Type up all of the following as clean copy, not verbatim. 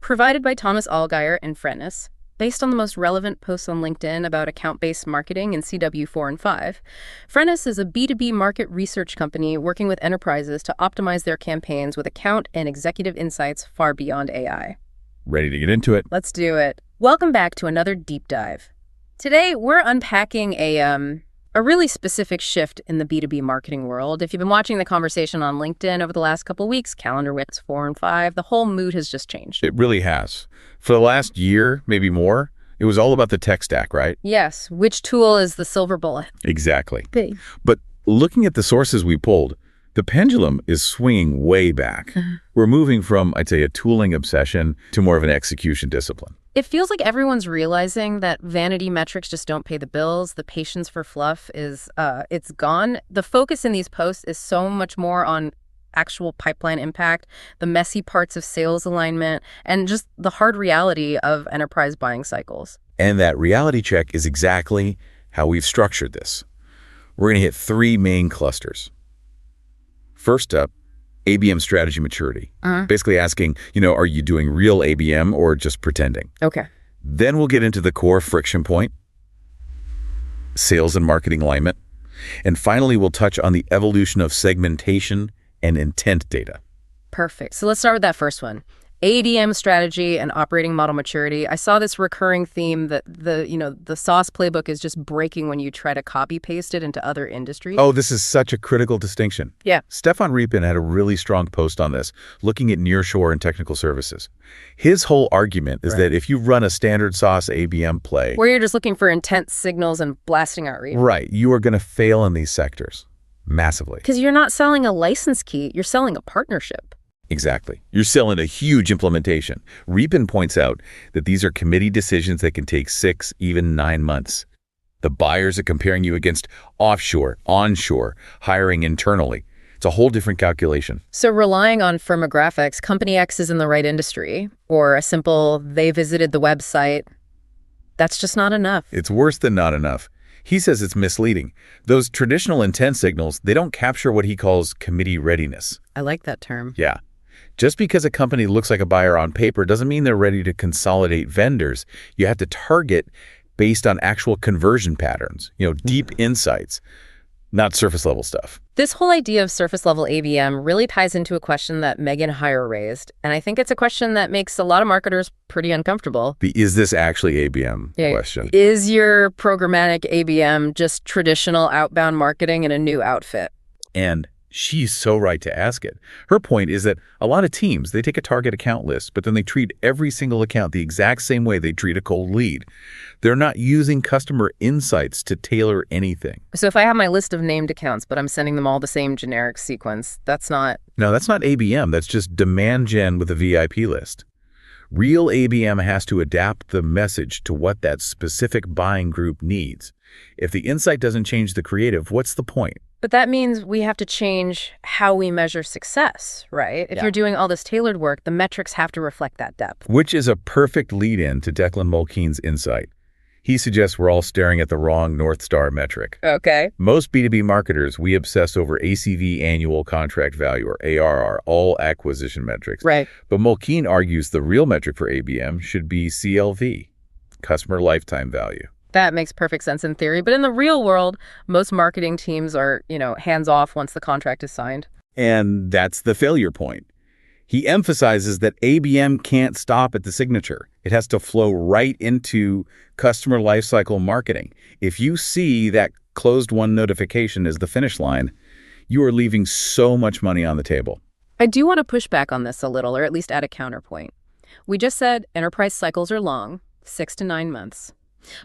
provided by Thomas Allgeier and Frennis, based on the most relevant posts on LinkedIn about account-based marketing in CW4 and 5. Frennis is a B2B market research company working with enterprises to optimize their campaigns with account and executive insights far beyond AI. Ready to get into it? Let's do it. Welcome back to another deep dive. Today, we're unpacking a really specific shift in the B2B marketing world. If you've been watching the conversation on LinkedIn over the last couple of weeks, calendar wins 4 and 5, the whole mood has just changed. It really has. For the last year, maybe more, it was all about the tech stack, right? Yes. Which tool is the silver bullet? Exactly. Okay. But looking at the sources we pulled, the pendulum is swinging way back. We're moving from, I'd say, a tooling obsession to more of an execution discipline. It feels like everyone's realizing that vanity metrics just don't pay the bills. The patience for fluff is, it's gone. The focus in these posts is so much more on actual pipeline impact, the messy parts of sales alignment, and just the hard reality of enterprise buying cycles. And that reality check is exactly how we've structured this. We're going to hit 3 main clusters. First up, ABM strategy maturity. Basically asking, are you doing real ABM or just pretending? Okay. Then we'll get into the core friction point, sales and marketing alignment. And finally, we'll touch on the evolution of segmentation and intent data. Perfect. So let's start with that first one. ADM strategy and operating model maturity. I saw this recurring theme that the SaaS playbook is just breaking when you try to copy paste it into other industries. Oh, this is such a critical distinction. Yeah. Stefan Riepin had a really strong post on this, looking at nearshore and technical services. His whole argument is that if you run a standard SaaS ABM play, where you're just looking for intense signals and blasting out read. Right, you are going to fail in these sectors massively. Because you're not selling a license key, you're selling a partnership. Exactly. You're selling a huge implementation. Riepin points out that these are committee decisions that can take 6, even 9 months. The buyers are comparing you against offshore, onshore, hiring internally. It's a whole different calculation. So relying on firmographics, company X is in the right industry, or a simple, they visited the website, that's just not enough. It's worse than not enough. He says it's misleading. Those traditional intent signals, they don't capture what he calls committee readiness. I like that term. Yeah. Just because a company looks like a buyer on paper doesn't mean they're ready to consolidate vendors. You have to target based on actual conversion patterns, deep insights, not surface level stuff. This whole idea of surface level ABM really ties into a question that Megan Heyer raised. And I think it's a question that makes a lot of marketers pretty uncomfortable. The is this actually ABM question. Is your programmatic ABM just traditional outbound marketing in a new outfit? And she's so right to ask it. Her point is that a lot of teams, they take a target account list, but then they treat every single account the exact same way they treat a cold lead. They're not using customer insights to tailor anything. So if I have my list of named accounts, but I'm sending them all the same generic sequence, that's not... No, that's not ABM. That's just demand gen with a VIP list. Real ABM has to adapt the message to what that specific buying group needs. If the insight doesn't change the creative, what's the point? But that means we have to change how we measure success, right? If you're doing all this tailored work, the metrics have to reflect that depth. Which is a perfect lead-in to Declan Mulkeen's insight. He suggests we're all staring at the wrong North Star metric. Okay. Most B2B marketers, we obsess over ACV, annual contract value, or ARR, all acquisition metrics. Right. But Mulkeen argues the real metric for ABM should be CLV, customer lifetime value. That makes perfect sense in theory. But in the real world, most marketing teams are, hands off once the contract is signed. And that's the failure point. He emphasizes that ABM can't stop at the signature. It has to flow right into customer lifecycle marketing. If you see that closed won notification as the finish line, you are leaving so much money on the table. I do want to push back on this a little, or at least add a counterpoint. We just said enterprise cycles are long, 6 to 9 months.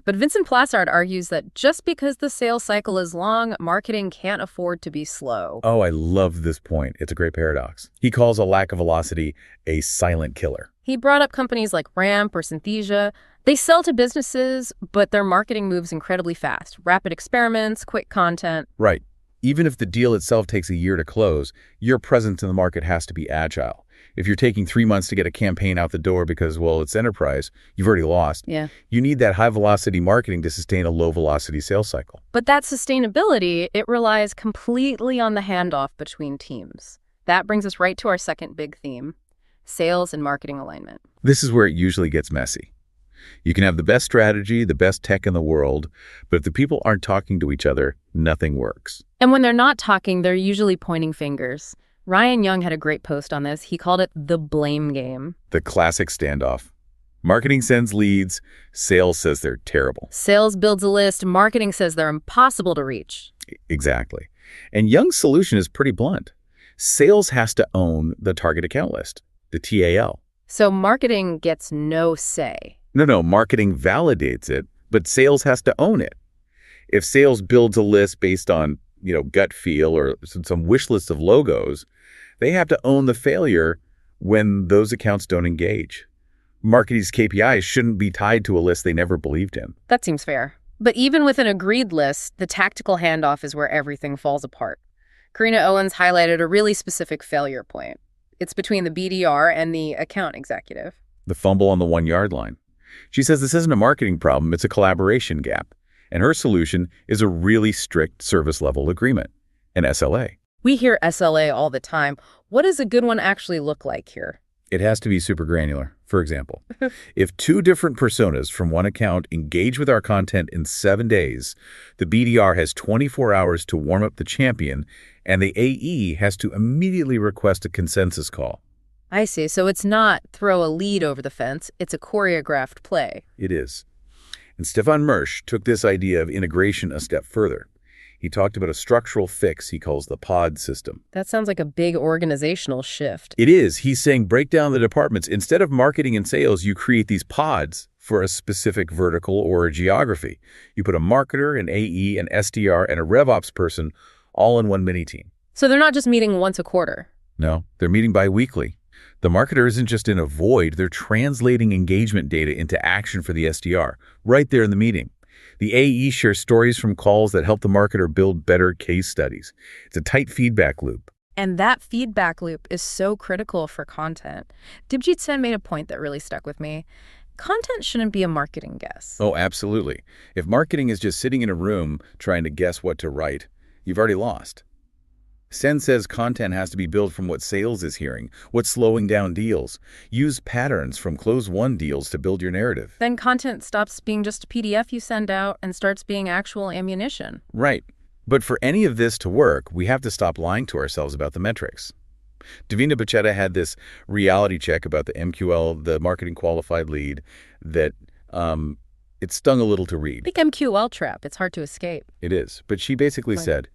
But Vincent Plassard argues that just because the sales cycle is long, marketing can't afford to be slow. Oh, I love this point. It's a great paradox. He calls a lack of velocity a silent killer. He brought up companies like Ramp or Synthesia. They sell to businesses, but their marketing moves incredibly fast. Rapid experiments, quick content. Right. Even if the deal itself takes a year to close, your presence in the market has to be agile. If you're taking 3 months to get a campaign out the door because, it's enterprise, you've already lost. Yeah. You need that high-velocity marketing to sustain a low-velocity sales cycle. But that sustainability, it relies completely on the handoff between teams. That brings us right to our second big theme, sales and marketing alignment. This is where it usually gets messy. You can have the best strategy, the best tech in the world, but if the people aren't talking to each other, nothing works. And when they're not talking, they're usually pointing fingers. Ryan Young had a great post on this. He called it the blame game. The classic standoff. Marketing sends leads, sales says they're terrible. Sales builds a list, marketing says they're impossible to reach. Exactly. And Young's solution is pretty blunt. Sales has to own the target account list, the TAL. So marketing gets no say. No, marketing validates it, but sales has to own it. If sales builds a list based on, gut feel or some wish list of logos, they have to own the failure when those accounts don't engage. Marketing's KPIs shouldn't be tied to a list they never believed in. That seems fair. But even with an agreed list, the tactical handoff is where everything falls apart. Karina Owens highlighted a really specific failure point. It's between the BDR and the account executive. The fumble on the 1-yard line. She says this isn't a marketing problem, it's a collaboration gap. And her solution is a really strict service level agreement, an SLA. We hear SLA all the time. What does a good one actually look like here? It has to be super granular. For example, if 2 different personas from one account engage with our content in 7 days, the BDR has 24 hours to warm up the champion, and the AE has to immediately request a consensus call. I see. So it's not throw a lead over the fence. It's a choreographed play. It is. And Stefan Mersch took this idea of integration a step further. He talked about a structural fix he calls the pod system. That sounds like a big organizational shift. It is. He's saying break down the departments. Instead of marketing and sales, you create these pods for a specific vertical or a geography. You put a marketer, an AE, an SDR, and a RevOps person all in one mini-team. So they're not just meeting once a quarter. No, they're meeting bi-weekly. The marketer isn't just in a void, they're translating engagement data into action for the SDR, right there in the meeting. The AE shares stories from calls that help the marketer build better case studies. It's a tight feedback loop. And that feedback loop is so critical for content. Dibjit Sen made a point that really stuck with me. Content shouldn't be a marketing guess. Oh, absolutely. If marketing is just sitting in a room trying to guess what to write, you've already lost. Sen says content has to be built from what sales is hearing, what's slowing down deals. Use patterns from close-won deals to build your narrative. Then content stops being just a PDF you send out and starts being actual ammunition. Right. But for any of this to work, we have to stop lying to ourselves about the metrics. Davina Bacchetta had this reality check about the MQL, the marketing qualified lead, that it stung a little to read. Big MQL trap. It's hard to escape. It is. But she basically said,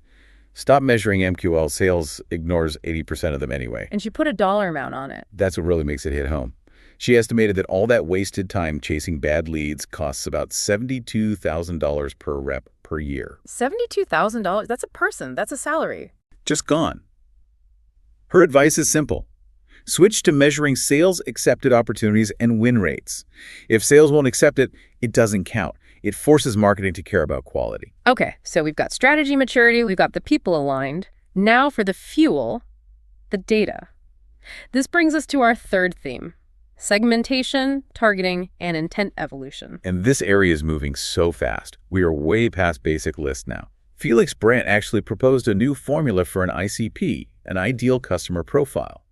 stop measuring MQL. Sales ignores 80% of them anyway. And she put a dollar amount on it. That's what really makes it hit home. She estimated that all that wasted time chasing bad leads costs about $72,000 per rep per year. $72,000? That's a person. That's a salary. Just gone. Her advice is simple. Switch to measuring sales accepted opportunities and win rates. If sales won't accept it, it doesn't count. It forces marketing to care about quality. Okay, so we've got strategy maturity, we've got the people aligned. Now for the fuel, the data. This brings us to our third theme: segmentation, targeting, and intent evolution. And this area is moving so fast. We are way past basic lists now. Felix Brandt actually proposed a new formula for an ICP, an ideal customer profile.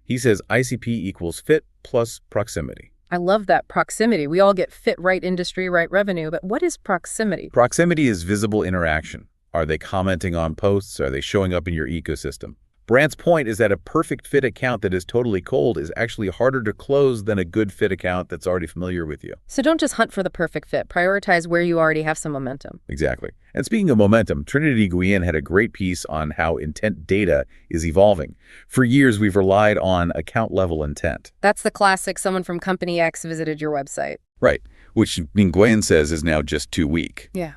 He says ICP equals fit plus proximity. I love that proximity. We all get fit, right industry, right revenue, but what is proximity? Proximity is visible interaction. Are they commenting on posts? Are they showing up in your ecosystem? Brandt's point is that a perfect fit account that is totally cold is actually harder to close than a good fit account that's already familiar with you. So don't just hunt for the perfect fit. Prioritize where you already have some momentum. Exactly. And speaking of momentum, Trinity Nguyen had a great piece on how intent data is evolving. For years, we've relied on account-level intent. That's the classic, someone from company X visited your website. Right, which Nguyen says is now just too weak. Yeah.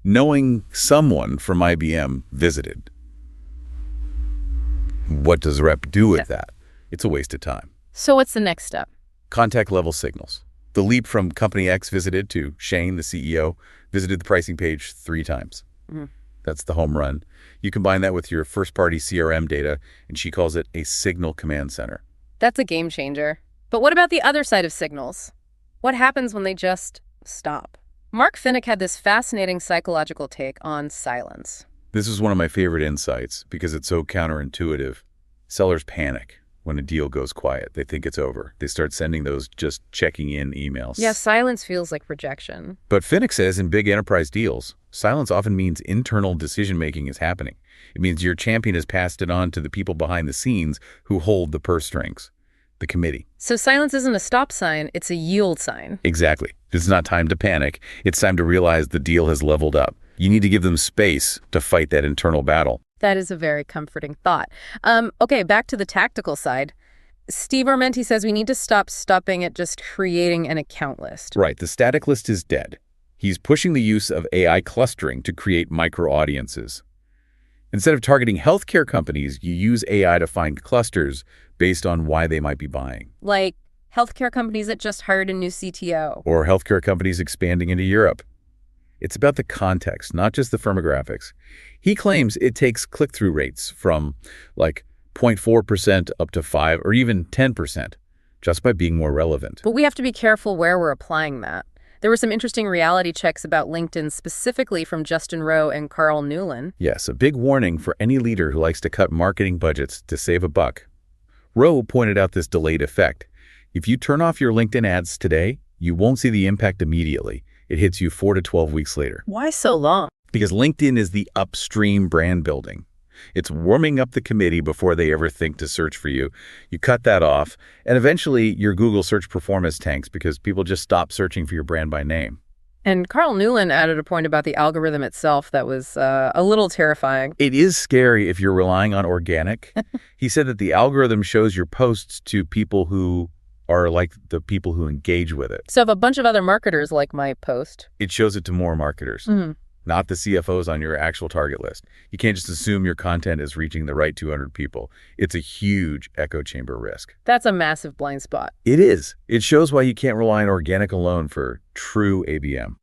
Knowing someone from IBM visited. What does a rep do with that? It's a waste of time. So what's the next step? Contact level signals. The leap from company X visited to Shane, the CEO, visited the pricing page 3 times. That's the home run. You combine that with your first-party CRM data, and she calls it a signal command center. That's a game changer. But what about the other side of signals? What happens when they just stop? Mark Finnick had this fascinating psychological take on silence. This is one of my favorite insights because it's so counterintuitive. Sellers panic. when a deal goes quiet. They think it's over. They start sending those just checking in emails. Yeah, silence feels like rejection. But Finnick says in big enterprise deals, silence often means internal decision-making is happening. It means your champion has passed it on to the people behind the scenes who hold the purse strings, the committee. So silence isn't a stop sign, it's a yield sign. Exactly. It's not time to panic. It's time to realize the deal has leveled up. You need to give them space to fight that internal battle. That is a very comforting thought. Okay, back to the tactical side. Steve Armenti says we need to stop stopping at just creating an account list. Right. The static list is dead. He's pushing the use of AI clustering to create micro-audiences. Instead of targeting healthcare companies, you use AI to find clusters based on why they might be buying. Like healthcare companies that just hired a new CTO. Or healthcare companies expanding into Europe. It's about the context, not just the firmographics. He claims it takes click-through rates from like 0.4% up to 5 or even 10% just by being more relevant. But we have to be careful where we're applying that. There were some interesting reality checks about LinkedIn specifically from Justin Rowe and Carl Newland. Yes, a big warning for any leader who likes to cut marketing budgets to save a buck. Rowe pointed out this delayed effect. If you turn off your LinkedIn ads today, you won't see the impact immediately. It hits you 4 to 12 weeks later. Why so long? Because LinkedIn is the upstream brand building. It's warming up the committee before they ever think to search for you. You cut that off, and eventually your Google search performance tanks because people just stop searching for your brand by name. And Carl Newland added a point about the algorithm itself that was a little terrifying. It is scary if you're relying on organic. He said that the algorithm shows your posts to people who are like the people who engage with it. So if a bunch of other marketers like my post, it shows it to more marketers, not the CFOs on your actual target list. You can't just assume your content is reaching the right 200 people. It's a huge echo chamber risk. That's a massive blind spot. It is. It shows why you can't rely on organic alone for true ABM.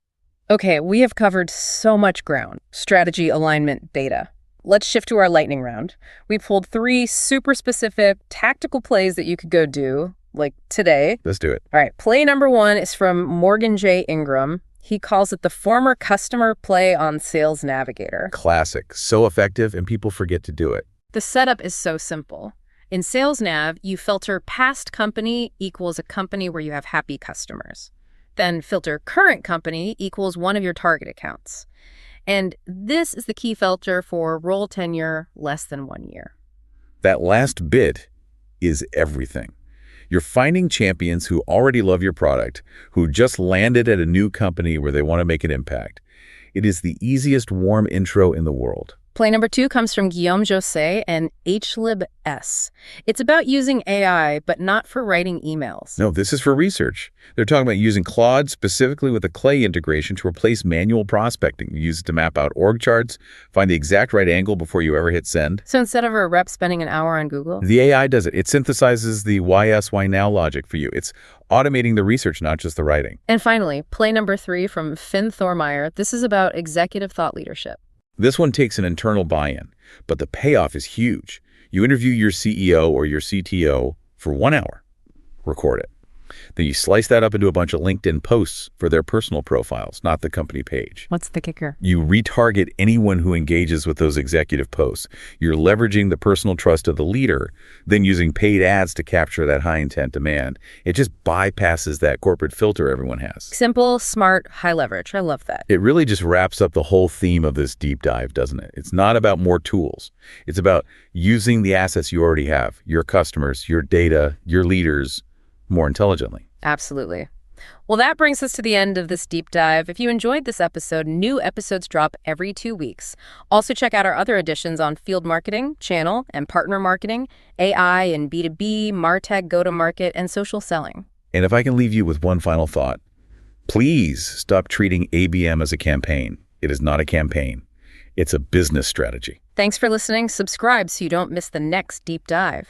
Okay, we have covered so much ground. Strategy, alignment, data. Let's shift to our lightning round. We pulled 3 super specific tactical plays that you could go do, like today. Let's do it. All right, play number 1 is from Morgan J. Ingram. He calls it the former customer play on Sales Navigator. Classic. So effective, and people forget to do it. The setup is so simple. In Sales Nav, you filter past company equals a company where you have happy customers. Then filter current company equals one of your target accounts. And this is the key filter for role tenure less than 1 year. That last bit is everything. You're finding champions who already love your product, who just landed at a new company where they want to make an impact. It is the easiest warm intro in the world. Play number 2 comes from Guillaume José and HLibS. It's about using AI, but not for writing emails. No, this is for research. They're talking about using Claude specifically with a Clay integration to replace manual prospecting. You use it to map out org charts, find the exact right angle before you ever hit send. So instead of a rep spending an hour on Google? The AI does it. It synthesizes the why yes, why now logic for you. It's automating the research, not just the writing. And finally, play number 3 from Finn Thormeyer. This is about executive thought leadership. This one takes an internal buy-in, but the payoff is huge. You interview your CEO or your CTO for 1 hour, record it. Then you slice that up into a bunch of LinkedIn posts for their personal profiles, not the company page. What's the kicker? You retarget anyone who engages with those executive posts. You're leveraging the personal trust of the leader, then using paid ads to capture that high-intent demand. It just bypasses that corporate filter everyone has. Simple, smart, high leverage. I love that. It really just wraps up the whole theme of this deep dive, doesn't it? It's not about more tools. It's about using the assets you already have, your customers, your data, your leaders, more intelligently. Absolutely. Well, that brings us to the end of this deep dive. If you enjoyed this episode, new episodes drop every 2 weeks. Also check out our other editions on field marketing, channel and partner marketing, AI and B2B, MarTech, go-to-market, and social selling. And if I can leave you with one final thought, please stop treating ABM as a campaign. It is not a campaign. It's a business strategy. Thanks for listening. Subscribe so you don't miss the next deep dive.